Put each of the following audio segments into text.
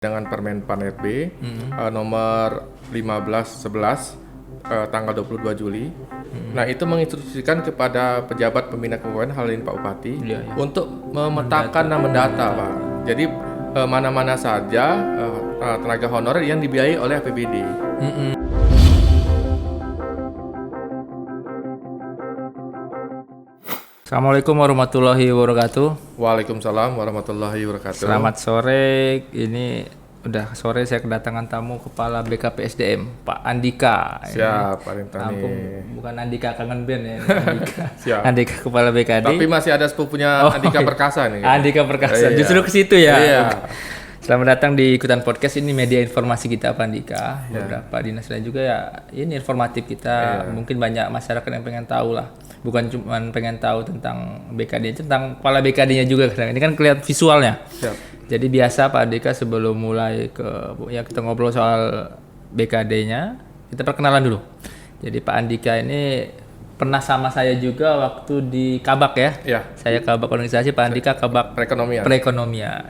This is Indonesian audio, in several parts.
dengan Permen Pan RB nomor 1511 tanggal 22 Juli. Nah, itu menginstruksikan kepada pejabat pembina kepegawaian hal ini Pak Bupati untuk memetakan dan mendata, Pak. Jadi mana-mana saja tenaga honorer yang dibiayai oleh APBD. Assalamualaikum warahmatullahi wabarakatuh. Waalaikumsalam warahmatullahi wabarakatuh. Selamat sore. Ini udah sore saya kedatangan tamu Kepala BKPSDM Pak Andika. Siap, Pak Rintani. Bukan Andika kangen band ya. Andika. Siap. Andika Kepala BKD. Tapi masih ada sepupunya Andika Perkasa nih. Andika Perkasa. Justru ke situ ya. Iya. Selamat datang di ikutan podcast ini, media informasi kita Pak Andika. Beberapa dinas lain juga ya. Ini informatif kita. Mungkin banyak masyarakat yang pengen tahu lah. Bukan cuma pengen tahu tentang BKD, tentang kepala BKD-nya juga. Ini kan kelihatan visualnya. Siap. Jadi biasa Pak Andika sebelum mulai kita ngobrol soal BKD-nya, kita perkenalan dulu. Jadi Pak Andika ini pernah sama saya juga waktu di Kabak ya. Iya. Saya Kabak organisasi, Pak Andika Kabak perekonomian.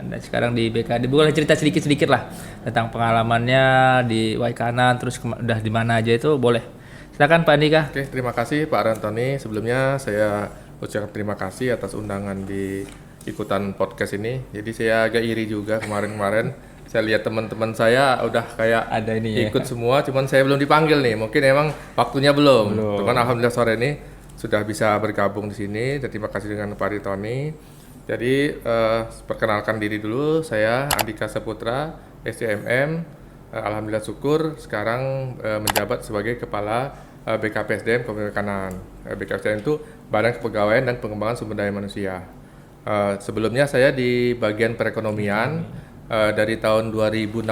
Dan sekarang di BKD. Boleh cerita sedikit-sedikit lah tentang pengalamannya di Waikanan, terus udah di mana aja itu boleh. Silakan Pak Andika. Oke, terima kasih Pak Rantoni. Sebelumnya saya ucapkan terima kasih atas undangan di ikutan podcast ini. Jadi saya agak iri juga kemarin-kemarin. Saya lihat teman-teman saya udah kayak ada ini ikut semua, cuman saya belum dipanggil nih. Mungkin emang waktunya belum. Cuman alhamdulillah sore ini sudah bisa bergabung di sini. Jadi terima kasih dengan Pak Rintoni. Jadi perkenalkan diri dulu, saya Andika Saputra, SCMM. Alhamdulillah syukur sekarang menjabat sebagai Kepala BKPSDM Kepegawaian. BKPSDM itu Badan Kepegawaian dan Pengembangan Sumber Daya Manusia. Sebelumnya saya di bagian perekonomian dari tahun 2016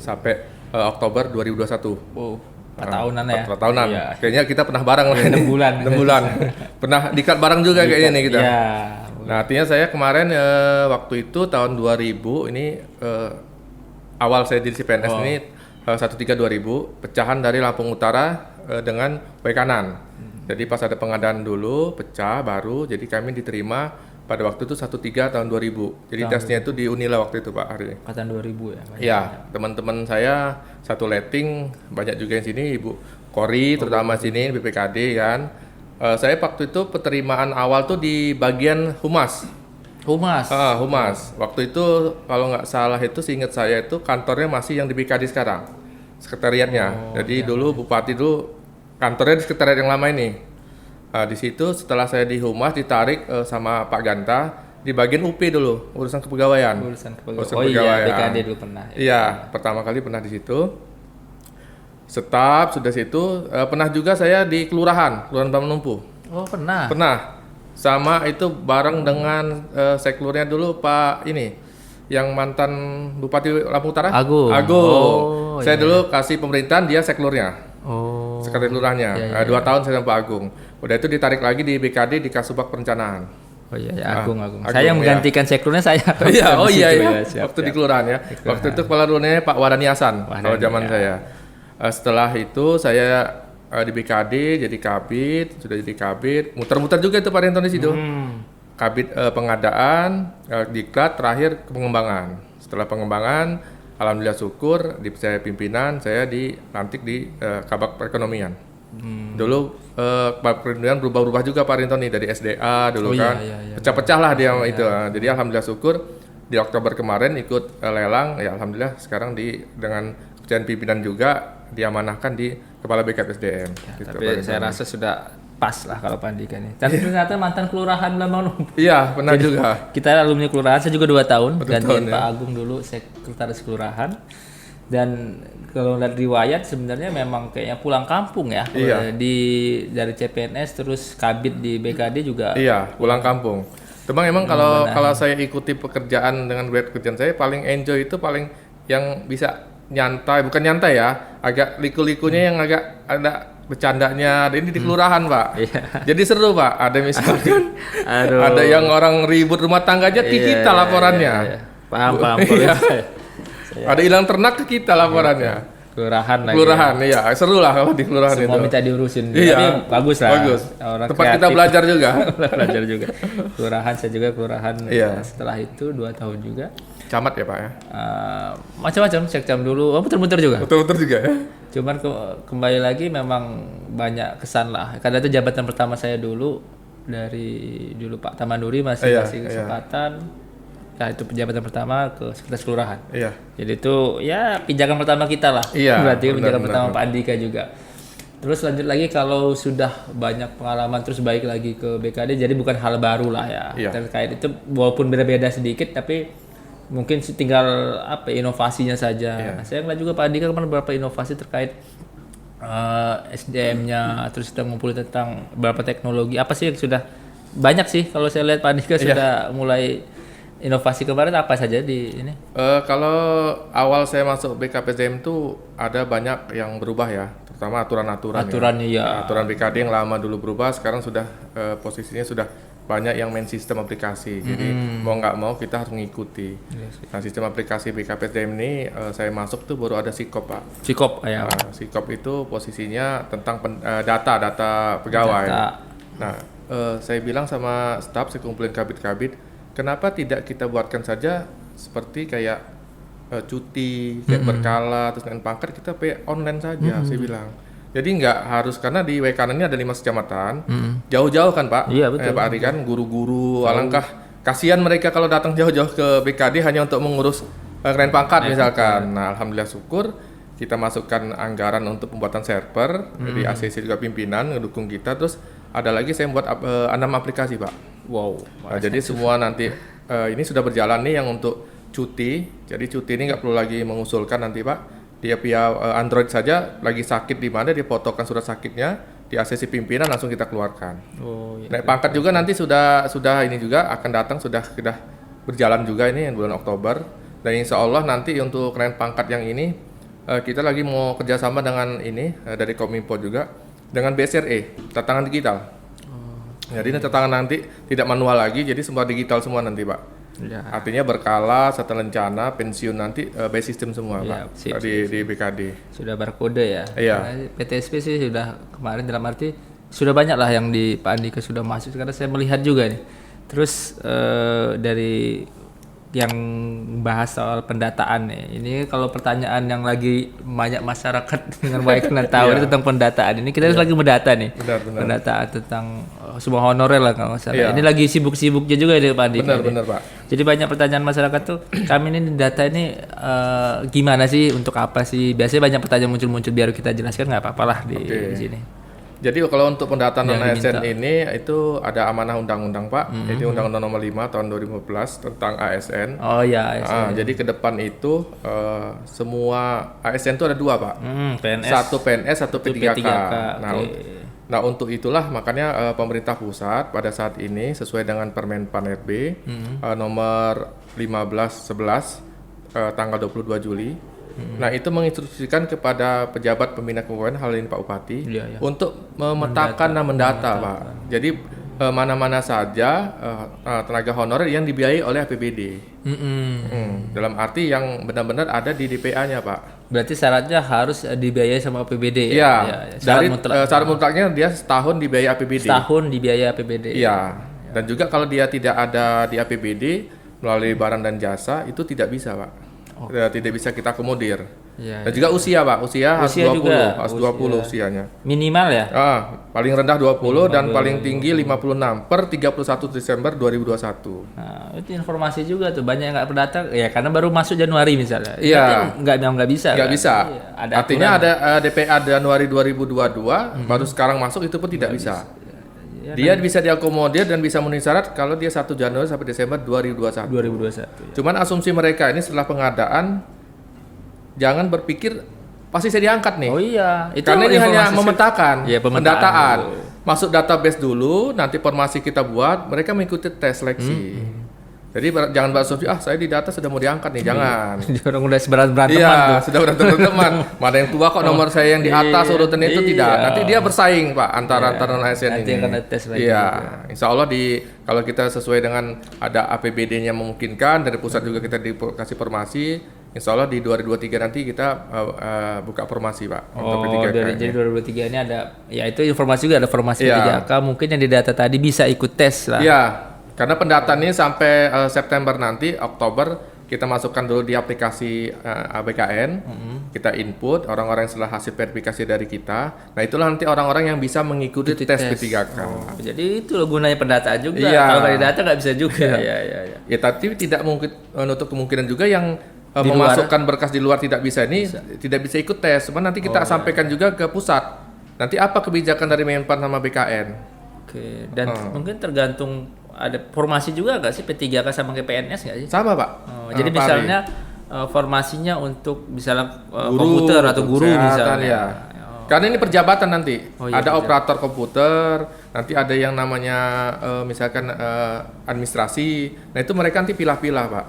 sampai Oktober 2021. Oh, 4 tahunan ya? 4 tahunan. Iya. Kayaknya kita pernah bareng lah. 6 bulan. 6 bulan. Pernah dikat bareng juga kayaknya nih kita. Iya. Nah, artinya saya kemarin waktu itu tahun 2000 ini awal saya jadi CPNS ini 13-2000 pecahan dari Lampung Utara dengan Waikanan. Jadi pas ada pengadaan dulu pecah baru, jadi kami diterima pada waktu itu 13 tahun 2000. Jadi tesnya itu di Unila waktu itu Pak Hari. Angkatan 2000 ya? Iya, teman-teman saya satu letting banyak juga yang sini, Ibu Kori terutama sini BPKD kan. Saya waktu itu penerimaan awal tuh di bagian humas. Humas. Waktu itu kalau nggak salah itu seingat saya itu kantornya masih yang di BKD sekarang, sekretariatnya. Jadi dulu Bupati dulu kantornya di sekretariat yang lama ini. Di situ setelah saya di humas ditarik sama Pak Ganta di bagian UP dulu, urusan kepegawaian. Iya, BKD dulu pernah. Iya, pertama kali pernah di situ. Staf sudah situ, pernah juga saya di Kelurahan Bang Numpu. Oh, pernah. Pernah. Sama itu bareng dengan seklurnya dulu Pak ini yang mantan Bupati Lampung Utara Agung. Saya dulu kasih pemerintahan, dia seklurnya. Sekretaris lurahnya. 2 tahun saya sama Pak Agung. Udah itu ditarik lagi di BKD di Kasubag Perencanaan. Agung. Saya yang menggantikan seklurnya saya. Iya, Siap, waktu di kelurahan ya. Waktu itu kepala lurahnya Pak Wadani Hasan kalau zaman saya. Setelah itu saya di BKD jadi kabit, sudah jadi kabit, muter-muter juga itu Pak Rintoni di situ. Kabit pengadaan, diklat, terakhir pengembangan. Setelah pengembangan, alhamdulillah syukur dipercaya pimpinan, saya dilantik di Kabak Perekonomian. Dulu Kabak Perekonomian berubah-ubah juga Pak Rintoni dari SDA dulu pecah-pecah lah dia itu. Jadi alhamdulillah syukur di Oktober kemarin ikut lelang, ya alhamdulillah sekarang dengan kepercayaan pimpinan juga diamanahkan di Kepala BKPSDM. Gitu, tapi saya rasa sudah pas lah kalau Pak Andika ini. Dan ternyata mantan kelurahan Lambang Numpu. Iya, pernah juga. Kita alumni kelurahan, saya juga 2 tahun. Gantiin Pak Agung dulu sekretaris kelurahan. Dan kalau lihat riwayat sebenarnya memang kayaknya pulang kampung ya. Iya. Dari CPNS terus kabit di BKD juga. Iya, pulang kampung. Emang kalau saya ikuti pekerjaan dengan pekerjaan saya paling enjoy itu paling yang bisa nyantai, bukan nyantai ya, agak liku-likunya yang agak ada bercandanya. Ini di kelurahan Pak. Jadi seru Pak. Ada misalkan ada yang orang ribut rumah tangga aja kita laporannya. Paham. Ada hilang ternak ke kita laporannya. Kelurahan iya, seru lah kalau di kelurahan itu. Semua minta diurusin. Iya. Tapi bagus lah. Bagus. Orang tempat kreatif. Kita belajar juga. Kelurahan saya juga kelurahan. Setelah itu 2 tahun juga. camat ya Pak ya? Macam-macam, sekcam dulu, muter-muter juga. Muter-muter juga ya? Cuman kembali lagi memang banyak kesan lah. Karena itu jabatan pertama saya dulu dari dulu Pak Tamanuri masih kesempatan. Nah itu jabatan pertama ke sekretaris kelurahan. Iya. Jadi itu ya pijakan pertama kita lah. Iya. Berarti pijakan pertama Pak Andika juga. Terus lanjut lagi kalau sudah banyak pengalaman terus balik lagi ke BKD, jadi bukan hal baru lah ya. Iya. Terkait itu walaupun beda-beda sedikit tapi mungkin tinggal inovasinya saja. Iya. Nah, saya ngeliat juga Pak Andika kemarin beberapa inovasi terkait SDM-nya, terus kita ngumpulin tentang beberapa teknologi. Apa sih yang sudah banyak sih kalau saya lihat Pak Andika sudah mulai inovasi kemarin apa saja di ini? Kalau awal saya masuk BKPTM itu ada banyak yang berubah ya, terutama aturan-aturan. Aturannya ya. Aturan BKD yang lama dulu berubah, sekarang sudah posisinya sudah banyak yang main sistem aplikasi. Jadi mau nggak mau kita harus mengikuti. Nah sistem aplikasi BKPTM ini saya masuk tuh baru ada Sikop Pak. Sikop ya. Sikop itu posisinya tentang data pegawai. Nah saya bilang sama staf, saya kumpulin kabit-kabit, kenapa tidak kita buatkan saja seperti kayak cuti, kayak berkala, terus naik pangkat kita pay online saja, saya bilang. Jadi nggak harus, karena di WKN ini ada 5 kecamatan, jauh-jauh kan Pak? Iya betul. Pak Ari kan, guru-guru, alangkah kasihan mereka kalau datang jauh-jauh ke BKD hanya untuk mengurus naik pangkat misalkan. Nah alhamdulillah syukur kita masukkan anggaran untuk pembuatan server, di ACC juga pimpinan ngedukung kita, terus ada lagi saya buat 6 aplikasi Pak. Wow. Nah, jadi semua nanti ini sudah berjalan nih yang untuk cuti. Jadi cuti ini nggak perlu lagi mengusulkan nanti Pak. Dia via Android saja, lagi sakit di mana dia fotokan surat sakitnya, di ACC pimpinan langsung kita keluarkan. Oh, iya. Naik pangkat juga nanti sudah ini juga akan datang, sudah berjalan juga ini yang bulan Oktober. Dan insya Allah nanti untuk naik pangkat yang ini kita lagi mau kerjasama dengan ini dari Kominfo juga dengan BSRE, tatangan digital. Jadi ini tatangan nanti tidak manual lagi, jadi semua digital semua nanti Pak. Ya. Artinya berkala, setelah rencana, pensiun nanti by system semua ya, Pak di BKD. Sudah barcode ya? Iya. PTSP sih sudah kemarin, dalam arti sudah banyak lah yang di Pak Andika sudah masuk, karena saya melihat juga nih. Terus dari yang bahas soal pendataan nih, ini kalau pertanyaan yang lagi banyak masyarakat dengan baik kenal tahu ini tentang pendataan, ini kita lagi mendata nih. Benar. Pendataan tentang sebuah honorer lah kalau nggak salah. Ini lagi sibuk-sibuknya juga deh Pak Andi. Benar Pak. Jadi banyak pertanyaan masyarakat tuh, kami ini data ini gimana sih, untuk apa sih? Biasanya banyak pertanyaan muncul-muncul, biar kita jelaskan, nggak apa-apa lah di sini. Jadi kalau untuk pendataan non-ASN ini itu ada amanah undang-undang Pak, itu Undang-Undang Nomor 5 tahun 2015 tentang ASN. Oh iya, ASN. Jadi ke depan itu semua ASN itu ada 2 Pak. PNS. Satu PNS, satu P3K. Nah untuk itulah makanya pemerintah pusat pada saat ini sesuai dengan Permen-Pan RB nomor 1511 tanggal 22 Juli. Nah itu menginstruksikan kepada pejabat pembina kepegawaian, hal ini Pak Bupati, untuk memetakan dan mendata Pak. Jadi mana-mana saja tenaga honorer yang dibiayai oleh APBD. Dalam arti yang benar-benar ada di DPA-nya Pak. Berarti syaratnya harus dibiayai sama APBD. Iya. Syarat mutlaknya dia setahun dibiayai APBD. Setahun dibiayai APBD. Iya. Dan juga kalau dia tidak ada di APBD melalui barang dan jasa itu tidak bisa Pak. Tidak bisa kita akomodir. Dan juga usia Pak, usia harus 20, juga, harus 20 usianya. Minimal ya? Paling rendah 20 dan paling tinggi 56 per 31 Desember 2021. Nah, itu informasi juga tuh, banyak yang nggak pendaftar ya karena baru masuk Januari misalnya. Iya. Nggak bisa. Nggak bisa. Ada artinya ada DPA Januari 2022, baru sekarang masuk itu pun tidak bisa. Dia bisa diakomodir dan bisa memenuhi syarat kalau dia 1 Januari sampai Desember 2021. Cuman asumsi mereka ini setelah pengadaan jangan berpikir pasti saya diangkat nih. Oh iya, itu karena ini hanya memetakan, pendataan. Masuk database dulu, nanti formasi kita buat, mereka mengikuti tes seleksi. Jadi jangan berasumsi saya di data sudah mau diangkat nih, jangan. Orang udah berantem. Iya, sudah berantem. Mana yang tua kok nomor saya yang di atas urutan itu tidak. Nanti dia bersaing Pak antara ASN ini. Nanti akan tes lagi. Iya, insya Allah kalau kita sesuai dengan ada APBD-nya memungkinkan, dari pusat juga kita dikasih formasi. Insya Allah di 2023 nanti kita buka formasi Pak. Jadi 2023 ini ada, ya itu informasi juga ada formasi P3K. Mungkin yang di data tadi bisa ikut tes lah. Iya. Karena pendataan ini sampai September nanti, Oktober, kita masukkan dulu di aplikasi BKN, kita input orang-orang yang setelah hasil verifikasi dari kita. Nah itulah nanti orang-orang yang bisa mengikuti tes P3K. Jadi itu loh gunanya pendataan juga. Iya. Kalau nggak ada data nggak bisa juga. Iya. Ya tapi tidak mungkin menutup kemungkinan juga yang Di memasukkan berkas di luar tidak bisa tidak bisa ikut tes. Cuma nanti kita sampaikan juga ke pusat. Nanti apa kebijakan dari Menpan sama BKN? Oke. Dan mungkin tergantung ada formasi juga nggak sih P3K sama kayak PNS nggak sih? Sama Pak. Jadi misalnya formasinya untuk misalnya komputer atau guru misalnya. Ya. Karena ini perjabatan nanti. Iya, ada operator komputer, nanti ada yang namanya misalkan administrasi. Nah itu mereka nanti pilah-pilah Pak.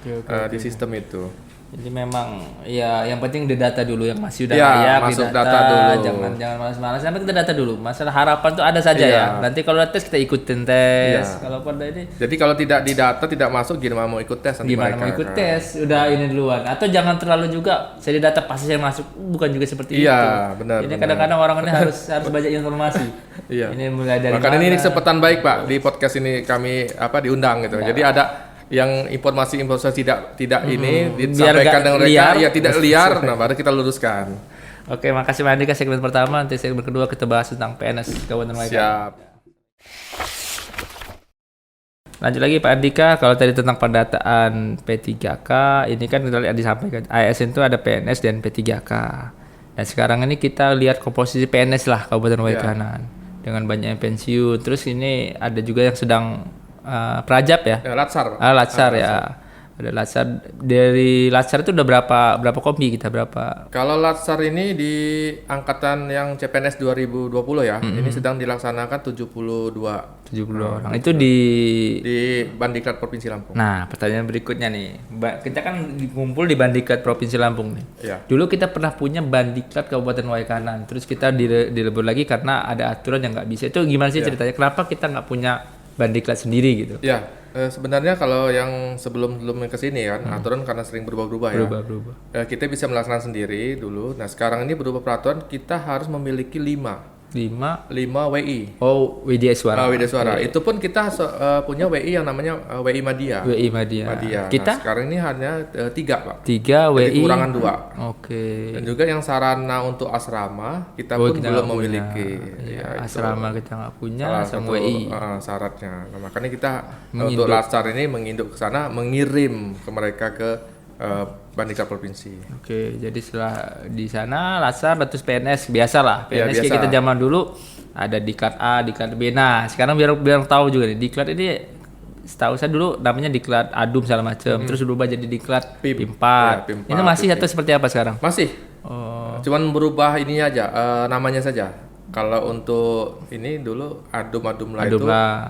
Oke. Di sistem itu. Jadi memang ya yang penting di data dulu yang masih udah Ya, layak masuk di data dulu. Jangan malas-malas. Sampai kita data dulu. Masalah harapan tuh ada saja ya. Nanti kalau tes kita ikutin tes. Kalau pada ini Jadi kalau tidak di data tidak masuk gimana mau ikut tes nanti gimana mereka. mau ikut tes udah ini duluan atau jangan terlalu juga saya di data pasti saya masuk bukan juga seperti itu. Iya, benar. Ini kadang-kadang orang ini harus banyak informasi. Iya. Ini mulai dari Makanya ini mana. kesempatan baik Pak di podcast ini kami diundang gitu. Jadi ada yang informasi-informasi tidak ini disampaikan dengan mereka ya tidak liar, nah baru kita luruskan. Oke, makasih Pak Andika segmen pertama. Nanti segmen kedua kita bahas tentang PNS Kabupaten Waikanan. Siap. Lanjut lagi Pak Andika, kalau tadi tentang pendataan P3K, ini kan kita lihat disampaikan ASN itu ada PNS dan P3K. Dan sekarang ini kita lihat komposisi PNS lah Kabupaten Waikanan dengan banyak yang pensiun. Terus ini ada juga yang sedang Prajab ya? Latsar. Latsar ya. Ada Latsar. Dari Latsar itu udah berapa kompi kita berapa? Kalau Latsar ini di angkatan yang CPNS 2020 ya, ini sedang dilaksanakan 72 orang. Itu di Bandiklat Provinsi Lampung. Nah, pertanyaan berikutnya nih. Kita kan ngumpul di Bandiklat Provinsi Lampung nih. Iya. Dulu kita pernah punya Bandiklat Kabupaten Waikanan. Terus kita dilebur lagi karena ada aturan yang nggak bisa. Itu gimana sih ceritanya? Kenapa kita nggak punya Bandiklat sendiri gitu? Ya, sebenarnya kalau yang sebelum ke sini kan aturan karena sering berubah-ubah ya. Berubah. Kita bisa melaksanakan sendiri dulu. Nah, sekarang ini berubah peraturan kita harus memiliki 5 WI. Oh, WDI Suara. WDI Suara. Itu pun kita punya WI yang namanya WI Madya. WI Madya. Kita? Nah, sekarang ini hanya 3 Pak. 3 WI. Jadi kurangan 2. Oke. Dan juga yang sarana untuk asrama kita pun kita belum nggak memiliki. Ya, itu asrama kita nggak punya salah sama satu WI. Syaratnya. Nah, makanya kita untuk Latsar ini menginduk ke sana, mengirim ke mereka ke Bandiklat Provinsi. Oke, jadi setelah di sana Latsar terus PNS biasa lah. Ya, PNS kayak biasa. kita zaman dulu ada diklat A, diklat B. Nah, sekarang biar tahu juga nih diklat ini setahu saya dulu namanya diklat Adum segala macam. Terus berubah jadi diklat PIM 4. Ya, PIM 4, Ini masih atau seperti apa sekarang? Masih. Oh, Cuman berubah ini aja, namanya saja. Kalau untuk ini dulu Adum-Adum itu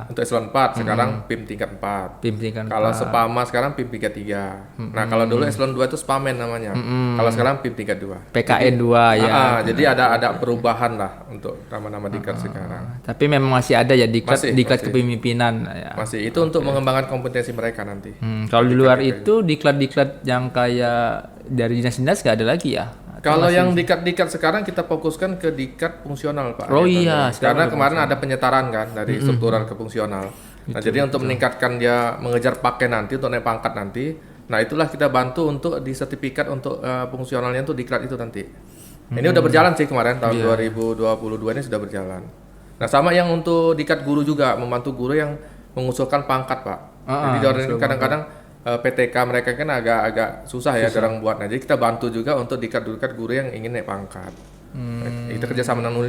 untuk eselon 4, sekarang PIM tingkat 4. PIM tingkat Kalau Sepama sekarang PIM tingkat 3. Nah, kalau dulu eselon 2 itu Spamen namanya. Kalau sekarang PIM tingkat 2. PKN 2 ya. Jadi ada perubahan lah untuk nama-nama diklat sekarang. Tapi memang masih ada ya diklat Masih. kepemimpinan ya. Masih itu untuk mengembangkan kompetensi mereka nanti. Kalau di luar itu diklat-diklat yang kayak dari dinas-dinas nggak ada lagi ya? Kalau yang diklat-diklat sekarang kita fokuskan ke diklat fungsional Pak. Oh iya, Karena kemarin ada penyetaran kan dari struktural ke fungsional. Nah jadi untuk meningkatkan dia mengejar pakai nanti untuk naik pangkat nanti. Nah itulah kita bantu untuk di sertifikat untuk fungsionalnya untuk diklat itu nanti. Ini udah berjalan sih kemarin tahun 2022 ini sudah berjalan. Nah sama yang untuk diklat guru juga membantu guru yang mengusulkan pangkat Pak. Jadi orang ini kadang-kadang PTK mereka kan agak susah ya orang buat. Nah, jadi kita bantu juga untuk diklat guru yang ingin naik pangkat. Itu kerjasama dengan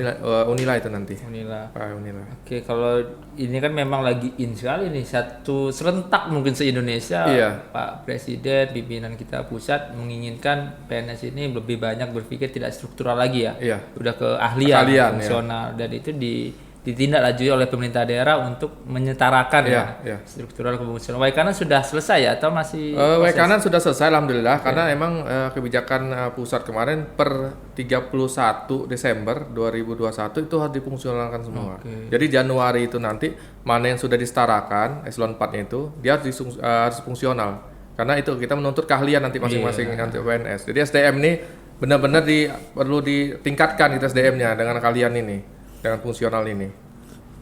Unila itu nanti. Unila. Unila. Oke, kalau ini kan memang lagi in sekali nih, satu serentak mungkin se-Indonesia. Pak Presiden, pimpinan kita pusat menginginkan PNS ini lebih banyak berpikir tidak struktural lagi ya. Udah ke ahlian fungsional dan itu ditindaklanjuti oleh pemerintah daerah untuk menyetarakan struktural kefungsional. Waikanan sudah selesai ya atau masih? Waikanan sudah selesai alhamdulillah karena emang kebijakan pusat kemarin per 31 Desember 2021 itu harus difungsionalkan semua. Jadi Januari itu nanti mana yang sudah disetarakan eselon 4-nya itu dia harus fungsional. Karena itu kita menuntut keahlian nanti masing-masing nanti PNS. Jadi SDM ini benar-benar perlu ditingkatkan itu SDM-nya dengan keahlian ini. Dengan fungsional ini.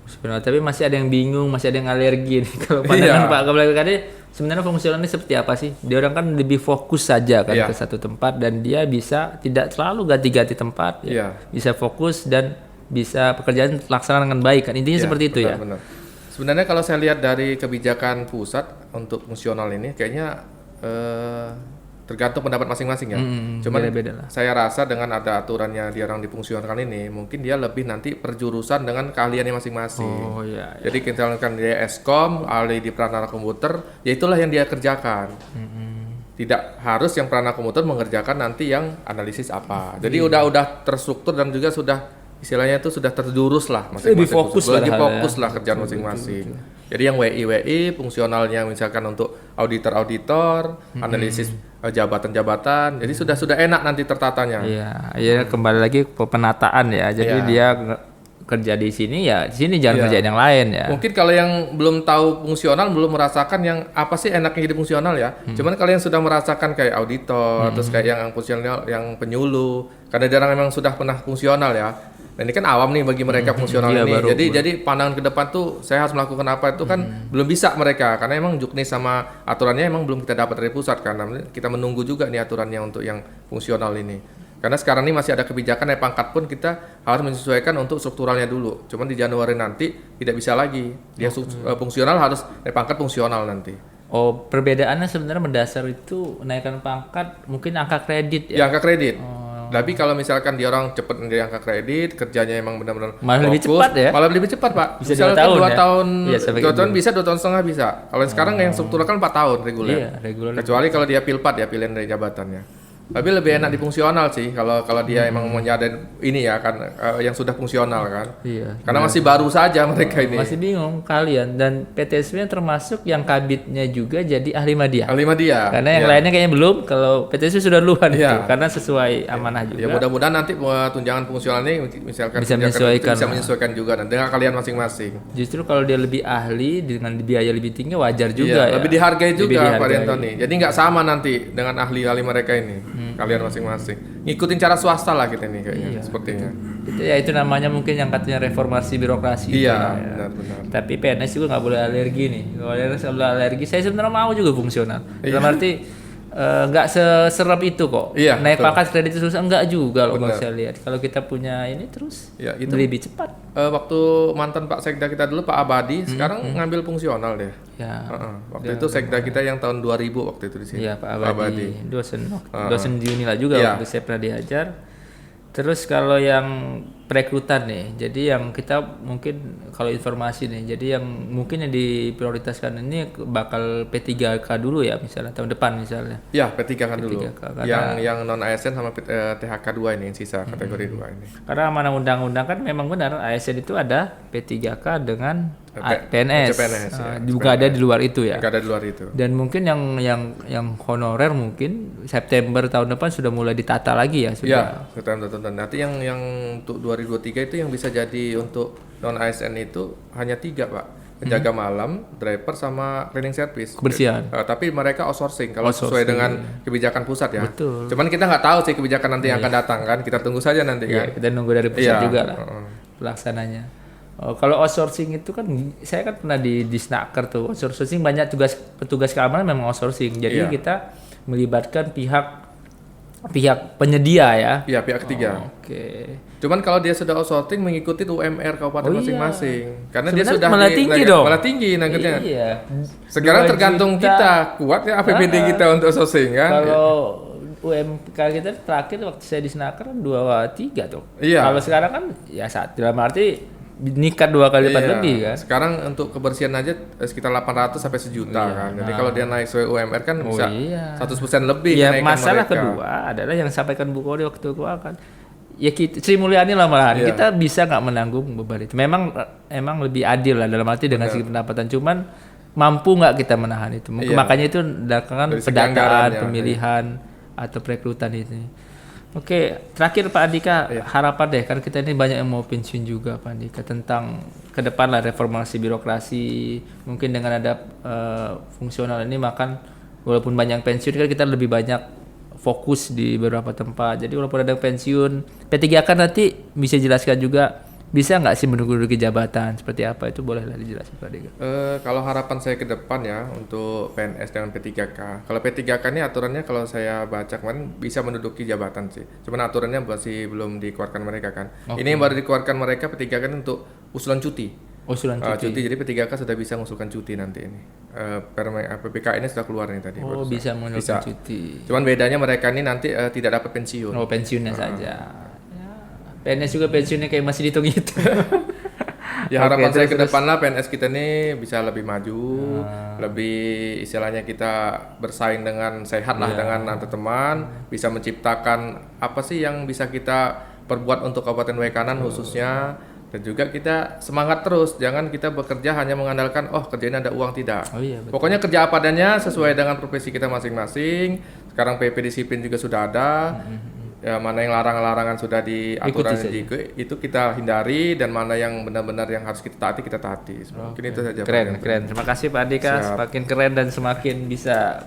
Fungsional, tapi masih ada yang bingung, masih ada yang alergi nih. Kalau pandangan Pak Kepala BPKD sebenarnya fungsional ini seperti apa sih? Dia orang kan lebih fokus saja kan ke satu tempat dan dia bisa tidak selalu ganti-ganti tempat, bisa fokus dan bisa pekerjaan terlaksana dengan baik kan. Intinya seperti itu ya. Benar. Sebenarnya kalau saya lihat dari kebijakan pusat untuk fungsional ini kayaknya tergantung pendapat masing-masing ya. Cuman beda-beda lah. Saya rasa dengan ada aturannya dia orang difungsionalkan ini, mungkin dia lebih nanti perjurusan dengan keahliannya masing-masing. Jadi misalkan dia Eskom, ahli di peralatan komputer, ya itulah yang dia kerjakan. Tidak harus yang peralatan komputer mengerjakan nanti yang analisis apa. Jadi udah terstruktur dan juga sudah istilahnya itu sudah terjurus lah masing-masing. Lebih fokus lah kerjaan masing-masing. Jadi yang WI fungsionalnya misalkan untuk auditor, analisis jabatan-jabatan. Jadi sudah enak nanti tertatanya. Iya, kembali lagi ke penataan ya. Jadi dia kerja di sini ya, di sini jangan kerjain yang lain ya. Mungkin kalau yang belum tahu fungsional belum merasakan yang apa sih enaknya jadi fungsional ya. Cuman kalau yang sudah merasakan kayak auditor, terus kayak yang fungsional, yang penyuluh, karena jarang memang sudah pernah fungsional ya. Nah, ini kan awam nih bagi mereka fungsional ini. Jadi pandangan ke depan tuh saya harus melakukan apa itu kan belum bisa mereka karena emang juknis sama aturannya emang belum kita dapat dari pusat karena kita menunggu juga nih aturannya untuk yang fungsional ini. Karena sekarang ini masih ada kebijakan naik pangkat pun kita harus menyesuaikan untuk strukturalnya dulu. Cuman di Januari nanti tidak bisa lagi. Dia fungsional harus naik pangkat fungsional nanti. Oh, perbedaannya sebenarnya mendasar itu naikkan pangkat mungkin angka kredit ya? Ya, angka kredit. Tapi kalau misalkan dia orang cepat dari angka kredit, kerjanya emang benar-benar malah lebih cepat ya? Malah lebih cepat, Pak. Bisa 2 tahun 2 tahun, ya? 2 tahun bisa, 2 tahun setengah bisa. Kalau sekarang yang struktural kan 4 tahun reguler. Iya, reguler. Kecuali kalau dia pilpat ya, pilihan dari jabatannya. Tapi lebih enak di fungsional sih kalau dia emang menyadari ini ya kan yang sudah fungsional kan. Iya. Karena masih baru saja mereka ini. Masih bingung kalian dan PTSP termasuk yang kabitnya juga jadi ahli media. Ahli media. Karena yang lainnya kayaknya belum. Kalau PTSP sudah duluan itu karena sesuai amanah juga. Ya mudah-mudahan nanti tunjangan fungsional ini misalkan bisa menyesuaikan juga dengan kalian masing-masing. Justru kalau dia lebih ahli dengan biaya lebih tinggi wajar juga ya. Lebih dihargai juga Pak Riantoni. Jadi nggak sama nanti dengan ahli-ahli mereka ini. Kalian masing-masing ngikutin cara swasta lah kita nih kayaknya sepertinya. Itu namanya mungkin yang katanya reformasi birokrasi. Benar. Tapi PNS juga nggak boleh alergi nih. Kalau PNS nggak boleh alergi, saya sebenarnya mau juga fungsional. Dalam arti nggak seserap itu kok. Naik pangkat kredit terus enggak juga loh kalau saya lihat. Kalau kita punya ini terus itu lebih cepat. Waktu mantan Pak Sekda kita dulu Pak Abadi sekarang ngambil fungsional deh. Waktu itu Sekda kita yang tahun 2000 waktu itu di sini. Iya, Pak Abadi. Dosen di Unila juga waktu saya pernah diajar. Terus kalau yang perekrutan nih, jadi yang kita mungkin kalau informasi nih, jadi yang mungkin yang diprioritaskan ini bakal P3K dulu ya misalnya tahun depan misalnya. Ya P3K dulu. Yang non ASN sama THK 2 ini yang sisa kategori 2 ini. Karena amanah undang-undang kan memang benar ASN itu ada P3K dengan PNS. Juga ada di luar itu ya. Juga ada di luar itu. Dan mungkin yang honorer mungkin September tahun depan sudah mulai ditata lagi ya sudah. Ya, September. Nanti yang untuk 2023 itu yang bisa jadi untuk non ASN itu hanya 3 Pak. Penjaga malam, driver sama cleaning service. Kebersihan. Tapi mereka outsourcing kalau sesuai dengan kebijakan pusat ya. Betul. Cuman kita nggak tahu sih kebijakan nanti yang akan datang kan. Kita tunggu saja nanti kan. Kita nunggu dari pusat juga lah pelaksananya. Kalau outsourcing itu kan saya kan pernah di Snaker tuh. Outsourcing banyak petugas keamanan memang outsourcing. Jadi kita melibatkan pihak penyedia ya. Iya, pihak ketiga. Oke. Cuman kalau dia sudah outsourcing mengikuti UMR kabupaten masing-masing. Karena sebenarnya dia sudah malah tinggi dong. Malah tinggi nangketnya. Iya. Sekarang tergantung kita kuat ya APBD kita untuk outsourcing kan. Kalau UMK kita terakhir waktu saya di Snaker 2,3 tuh. Iya. Kalau sekarang kan ya dalam arti meningkat 2 kali lipat lebih kan. Sekarang untuk kebersihan aja sekitar 800 sampai 1 juta kan. Jadi kalau dia naik sesuai UMR kan bisa 100% lebih. Ya masalah kedua adalah yang disampaikan Bu Kori waktu itu kan. Ya Sri Mulyani lah malahan kita bisa nggak menanggung beban itu. Emang lebih adil lah dalam arti dengan segi pendapatan. Cuman mampu nggak kita menahan itu. Makanya itu kan pendataan, pemilihan atau perekrutan itu. Oke, terakhir Pak Andika, harapan deh, kan kita ini banyak yang mau pensiun juga Pak Andika tentang ke depan lah reformasi birokrasi, mungkin dengan ada fungsional ini makan walaupun banyak pensiun kan kita lebih banyak fokus di beberapa tempat. Jadi walaupun ada pensiun, P3K nanti bisa jelaskan juga bisa nggak sih menduduki jabatan seperti apa, itu bolehlah dijelasin Pak Dika. Kalau harapan saya ke depan ya untuk PNS dengan P3K. Kalau P3K ini aturannya kalau saya baca kemarin bisa menduduki jabatan sih. Cuman aturannya masih belum dikeluarkan mereka kan. Ini yang baru dikeluarkan mereka P3K kan untuk usulan cuti. Usulan cuti. Jadi P3K sudah bisa mengusulkan cuti nanti ini. PPK ini sudah keluar nih tadi. Oh, bisa mengusulkan cuti. Cuman bedanya mereka ini nanti tidak dapat pensiun. Oh, pensiunnya saja. PNS juga pensiunnya kayak masih dihitung-hitung. Ya harapan saya ke depan lah PNS kita ini bisa lebih maju, lebih istilahnya kita bersaing dengan sehat lah dengan teman, bisa menciptakan apa sih yang bisa kita perbuat untuk Kabupaten Waikanan khususnya, dan juga kita semangat terus, jangan kita bekerja hanya mengandalkan kerjanya ada uang, tidak. Pokoknya kerja apa adanya sesuai dengan profesi kita masing-masing. Sekarang PP disiplin juga sudah ada. Ya, mana yang larangan-larangan sudah diaturan itu kita hindari, dan mana yang benar-benar yang harus kita taati. Mungkin itu saja. Keren. Terima kasih Pak Dika, semakin keren dan semakin bisa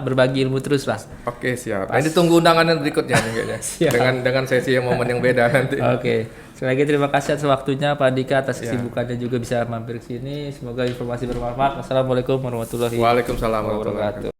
berbagi ilmu terus lah. Oke, siap. Nanti tunggu undangannya berikutnya nih kayaknya. dengan sesi yang momen yang beda nanti. Oke. Sekali lagi terima kasih atas waktunya Pak Dika, atas kesibukannya juga bisa mampir ke sini. Semoga informasi bermanfaat. Wassalamualaikum warahmatullahi wabarakatuh.